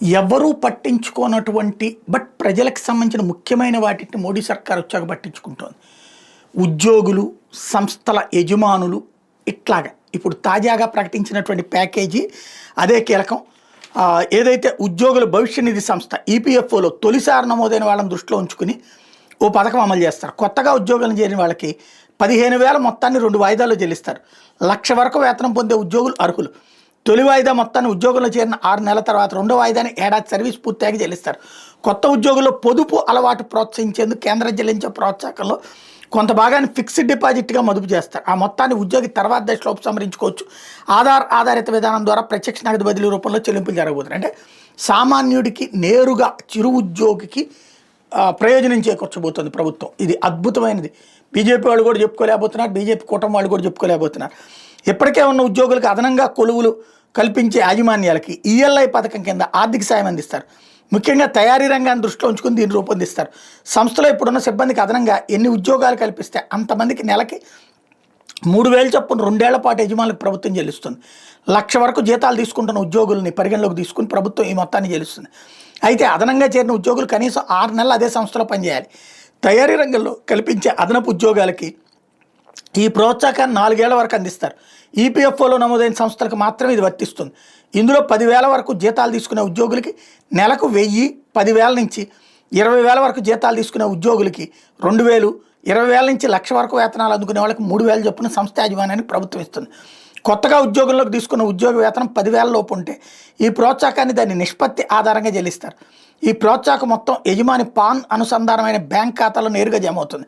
ఎవరూ పట్టించుకోనటువంటి బట్ ప్రజలకు సంబంధించిన ముఖ్యమైన వాటిని మోడీ సర్కార్ వచ్చాక పట్టించుకుంటోంది. ఉద్యోగులు, సంస్థల యజమానులు ఇట్లాగా ఇప్పుడు తాజాగా ప్రకటించినటువంటి ప్యాకేజీ అదే కీలకం. ఏదైతే ఉద్యోగుల భవిష్య నిధి సంస్థ ఈపీఎఫ్ఓలో తొలిసారి నమోదైన వాళ్ళని దృష్టిలో ఉంచుకుని ఓ పథకం అమలు చేస్తారు. కొత్తగా ఉద్యోగాలను చేరిన వాళ్ళకి 15,000 మొత్తాన్ని 2 వాయిదాల్లో చెల్లిస్తారు. 1,00,000 వరకు వేతనం పొందే ఉద్యోగులు అర్హులు. తొలి వాయిదా మొత్తాన్ని ఉద్యోగంలో చేరిన 6 నెలల తర్వాత రెండో వాయిదాని ఏడాది సర్వీస్ పూర్తిగా చెల్లిస్తారు. కొత్త ఉద్యోగుల్లో పొదుపు అలవాటు ప్రోత్సహించేందుకు కేంద్రం చెల్లించే ప్రోత్సాహకంలో కొంత భాగాన్ని ఫిక్స్డ్ డిపాజిట్గా మదుపు చేస్తారు. ఆ మొత్తాన్ని ఉద్యోగి తర్వాత దశలో ఉపసంహరించుకోవచ్చు. ఆధారిత విధానం ద్వారా ప్రత్యక్ష నగదు బదిలీ రూపంలో చెల్లింపులు జరగబోతున్నాయి. అంటే సామాన్యుడికి నేరుగా చిరు ఉద్యోగికి ప్రయోజనం చేకూర్చబోతుంది ప్రభుత్వం. ఇది అద్భుతమైనది. బీజేపీ వాళ్ళు కూడా చెప్పుకోలేకపోతున్నారు, బీజేపీ కూటమి వాళ్ళు కూడా చెప్పుకోలేకపోతున్నారు. ఇప్పటికే ఉన్న ఉద్యోగులకు అదనంగా కొలువులు కల్పించే యాజమాన్యాలకి ఈఎల్ఐ పథకం కింద ఆర్థిక సాయం అందిస్తారు. ముఖ్యంగా తయారీ రంగాన్ని దృష్టిలో ఉంచుకుని దీన్ని రూపొందిస్తారు. సంస్థలో ఇప్పుడున్న సిబ్బందికి అదనంగా ఎన్ని ఉద్యోగాలు కల్పిస్తే అంతమందికి నెలకి 3,000 చొప్పున 2 ఏళ్ల పాటు యజమానులకు ప్రభుత్వం చెల్లిస్తుంది. 1,00,000 వరకు జీతాలు తీసుకుంటున్న ఉద్యోగుల్ని పరిగణలోకి తీసుకుని ప్రభుత్వం ఈ మొత్తాన్ని చెల్లిస్తుంది. అయితే అదనంగా చేరిన ఉద్యోగులు కనీసం 6 నెలలు అదే సంస్థలో పనిచేయాలి. తయారీ రంగంలో కల్పించే అదనపు ఉద్యోగాలకి ఈ ప్రోత్సాహాన్ని 4 ఏళ్ల వరకు అందిస్తారు. ఈపీఎఫ్ఓలో నమోదైన సంస్థలకు మాత్రమే ఇది వర్తిస్తుంది. ఇందులో 10,000 వరకు జీతాలు తీసుకునే ఉద్యోగులకి నెలకు 1,000, 10,000 నుంచి 20,000 వరకు జీతాలు తీసుకునే ఉద్యోగులకి 2,000, 20,000 నుంచి 1,00,000 వరకు వేతనాలు అందుకునే వాళ్ళకి 3,000 చొప్పున సంస్థ యాజమాన్యానికి ప్రభుత్వం ఇస్తుంది. కొత్తగా ఉద్యోగంలోకి తీసుకున్న ఉద్యోగ వేతనం 10,000 లోపు ఉంటే ఈ ప్రోత్సాహాన్ని దాని నిష్పత్తి ఆధారంగా చెల్లిస్తారు. ఈ ప్రోత్సాహం మొత్తం యజమాని పాన్ అనుసంధానమైన బ్యాంక్ ఖాతాలో నేరుగా జమ అవుతుంది.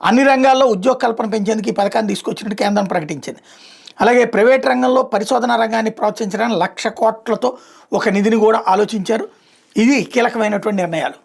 అన్ని రంగాల్లో ఉద్యోగ కల్పన పెంచేందుకు ఈ పథకాన్ని తీసుకొచ్చినట్టు కేంద్రం ప్రకటించింది. అలాగే ప్రైవేట్ రంగంలో పరిశోధన రంగాన్ని ప్రోత్సహించడానికి 1,00,000 కోట్లతో ఒక నిధిని కూడా ఆలోచించారు. ఇది కీలకమైనటువంటి నిర్ణయాలు.